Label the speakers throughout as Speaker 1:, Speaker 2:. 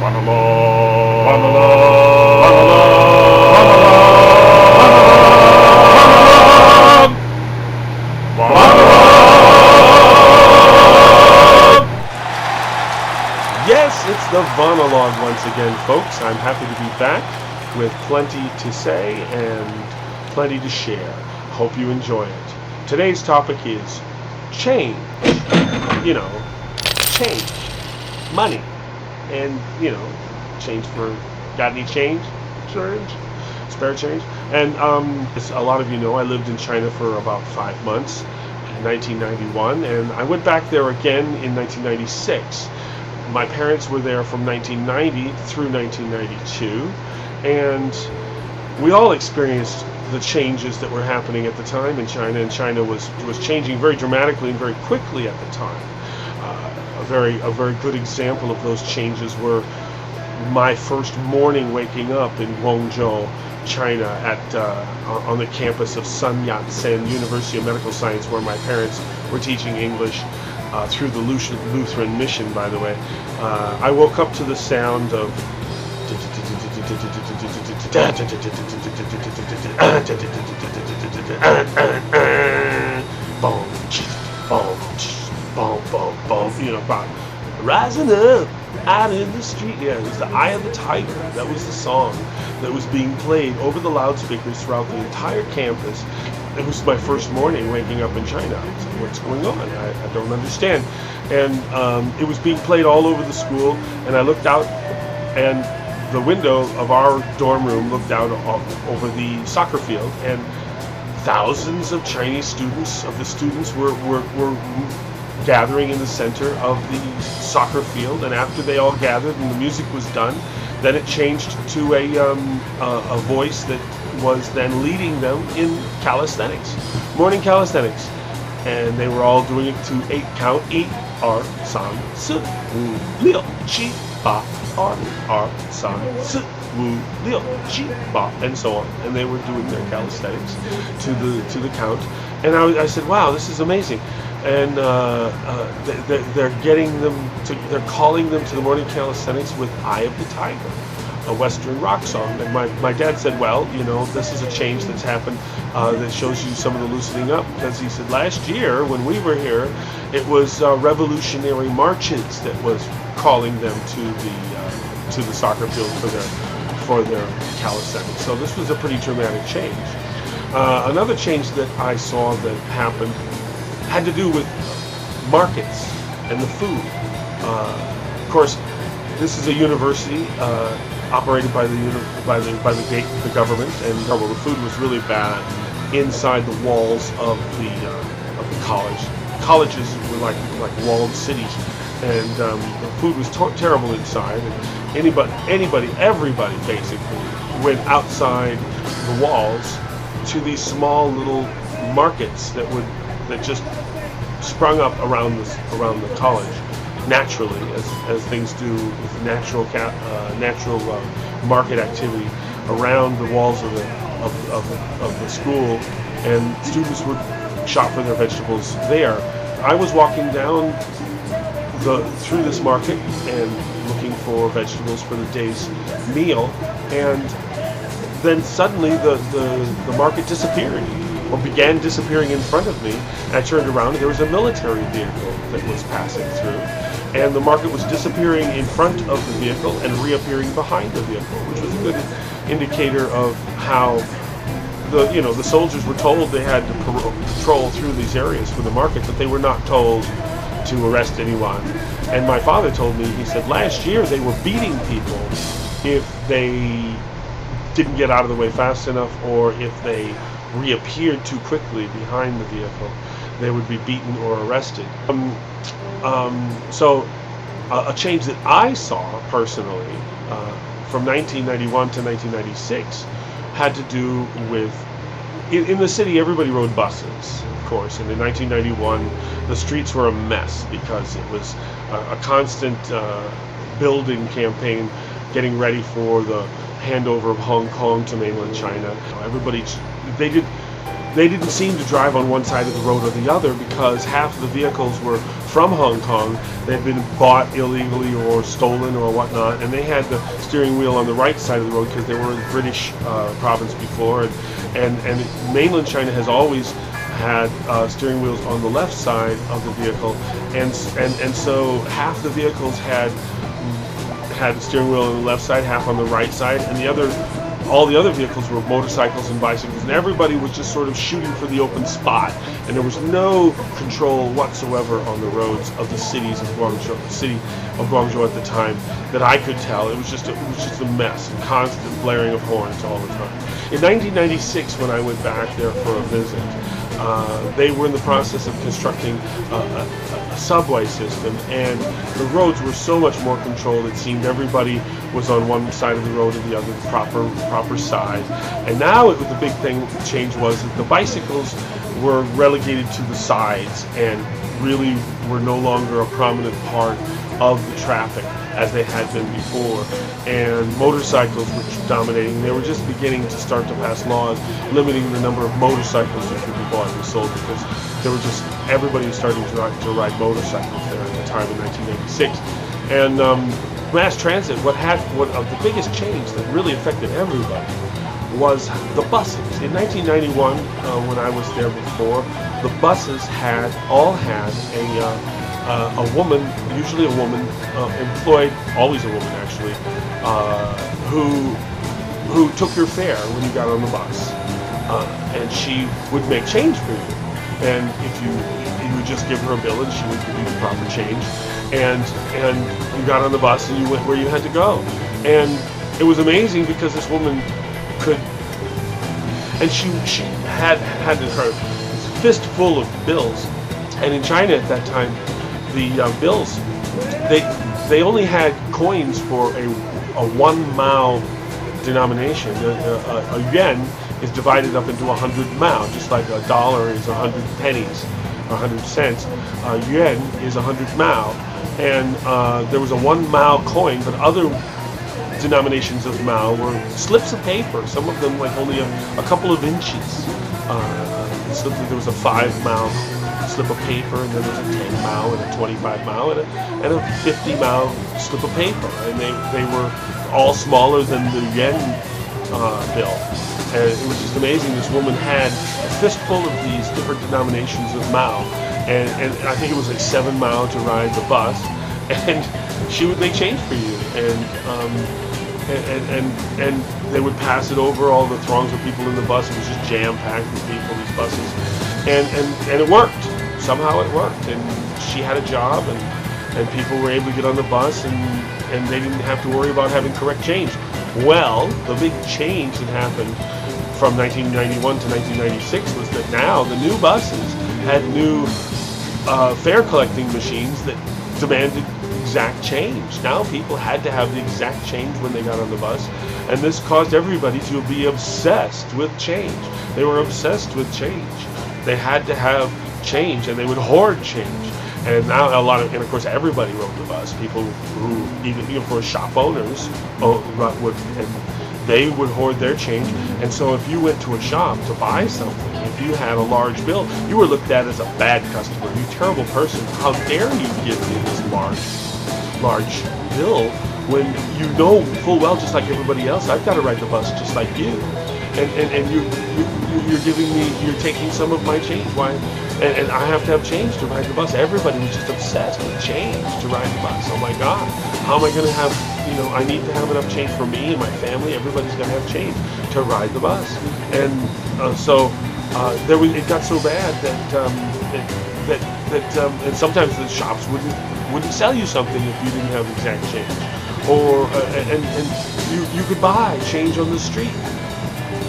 Speaker 1: Vonalog. Yes, it's the Vonalog once again, folks. I'm happy to be back with plenty to say and plenty to share. Hope you enjoy it. Today's topic is change. You know, change. Money. And, change for, got any change? Spare change? And as a lot of you know, I lived in China for about 5 months in 1991, and I went back there again in 1996. My parents were there from 1990 through 1992, and we all experienced the changes that were happening at the time in China, and China was changing very dramatically and very quickly at the time. A very good example of those changes were my first morning waking up in Guangzhou, China, at on the campus of Sun Yat-sen University of Medical Science, where my parents were teaching English through the Lutheran mission, by the way. I woke up to the sound of rising up out in the street. Yeah, it was the Eye of the Tiger. That was the song that was being played over the loudspeakers throughout the entire campus. It was my first morning waking up in China. I was like, what's going on? I don't understand. And it was being played all over the school, and I looked out, and the window of our dorm room looked out over the soccer field, and thousands of Chinese students were gathering in the center of the soccer field. And after they all gathered and the music was done, then it changed to a voice that was then leading them in calisthenics, morning calisthenics, and they were all doing it to 8 count: 1 2 3 4 5 6 7 8 1 2 3 4 5 6 7 8 and so on. And they were doing their calisthenics to the count. And I said, wow, this is amazing. And they're calling them to the morning calisthenics with Eye of the Tiger, a Western rock song. And my dad said, well, this is a change that's happened that shows you some of the loosening up, because he said last year when we were here, it was revolutionary marches that was calling them to the soccer field for their calisthenics. So this was a pretty dramatic change. Another change that I saw that happened had to do with markets and the food. Of course, this is a university operated by the government, and the food was really bad inside the walls of the college. Colleges were like walled cities, and the food was terrible inside. And everybody basically went outside the walls to these small little markets that just sprung up around the college naturally, as things do with natural market activity around the walls of the school, and students would shop for their vegetables there. I was walking down through this market and looking for vegetables for the day's meal, and then suddenly the market disappeared, or began disappearing in front of me. And I turned around, and there was a military vehicle that was passing through, and the market was disappearing in front of the vehicle and reappearing behind the vehicle, which was a good indicator of how the soldiers were told they had to patrol through these areas for the market, but they were not told to arrest anyone. And my father told me, he said last year they were beating people if they didn't get out of the way fast enough, or if they reappeared too quickly behind the vehicle, they would be beaten or arrested. So a change that I saw personally from 1991 to 1996 had to do with, in the city everybody rode buses, of course, and in 1991 the streets were a mess because it was a constant building campaign getting ready for the handover of Hong Kong to mainland China. They didn't seem to drive on one side of the road or the other, because half of the vehicles were from Hong Kong. They'd been bought illegally or stolen or whatnot, and they had the steering wheel on the right side of the road because they were in British province before, and mainland China has always had steering wheels on the left side of the vehicle, and so half the vehicles had the steering wheel on the left side, half on the right side, and all the other vehicles were motorcycles and bicycles, and everybody was just sort of shooting for the open spot, and there was no control whatsoever on the roads of the city of Guangzhou at the time that I could tell. It was just a mess, constant blaring of horns all the time. In 1996, when I went back there for a visit, they were in the process of constructing a subway system, and the roads were so much more controlled. It seemed everybody was on one side of the road and the other the proper side. And now the big change was that the bicycles were relegated to the sides and really were no longer a prominent part of the traffic as they had been before, and motorcycles were dominating. They were just beginning to start to pass laws limiting the number of motorcycles that could be bought and sold, because everybody was starting to ride motorcycles there at the time in 1996. And mass transit, what the biggest change that really affected everybody was the buses. In 1991, when I was there before, the buses all had a woman, usually a woman, employed, always a woman actually, who took your fare when you got on the bus, and she would make change for you. And if you would just give her a bill, and she would give you the proper change, and you got on the bus and you went where you had to go. And it was amazing because this woman could, and she had her fistful of bills. And in China at that time, the bills, they only had coins for a 1 mao denomination. A yuan is divided up into 100 mao, just like a dollar is 100 pennies, 100 cents. Yuan is 100 mao, and there was a 1 mao coin, but other denominations of mao were slips of paper, some of them like only a couple of inches. There was a 5 mao slip of paper, and then there was a 10 mao and a 25 mao and a 50 mao slip of paper, and they were all smaller than the yuan bill. And it was just amazing. This woman had a fistful of these different denominations of mao, and I think it was like 7 mao to ride the bus, and she would make change for you, and they would pass it over all the throngs of people in the bus. It was just jam-packed with people, these buses, and it worked. Somehow it worked, and she had a job, and people were able to get on the bus, and they didn't have to worry about having correct change. Well, the big change that happened from 1991 to 1996 was that now the new buses had new fare collecting machines that demanded exact change. Now people had to have the exact change when they got on the bus, and this caused everybody to be obsessed with change. They were obsessed with change. They had to have change, and they would hoard change. And now and of course everybody rode the bus. People who, even for shop owners, they would hoard their change. And so if you went to a shop to buy something, if you had a large bill, you were looked at as a bad customer. You terrible person. How dare you give me this large bill when you know full well, just like everybody else, I've got to ride the bus just like you. And you're taking some of my change. Why? And I have to have change to ride the bus. Everybody was just obsessed with change to ride the bus. Oh my God, how am I going to have, I need to have enough change for me and my family. Everybody's going to have change to ride the bus. And so it got so bad that and sometimes the shops wouldn't sell you something if you didn't have exact change. Or and you could buy change on the street.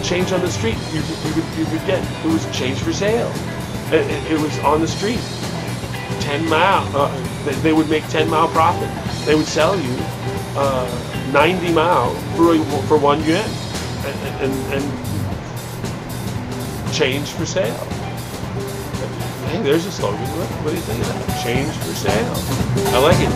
Speaker 1: Change on the street, you could get. It was change for sale. It was on the street. 10 mao. They would make 10 mao profit. They would sell you 90 mao for 1 yuan, and change for sale. Hey, there's a slogan. What do you think of that? Change for sale. I like it.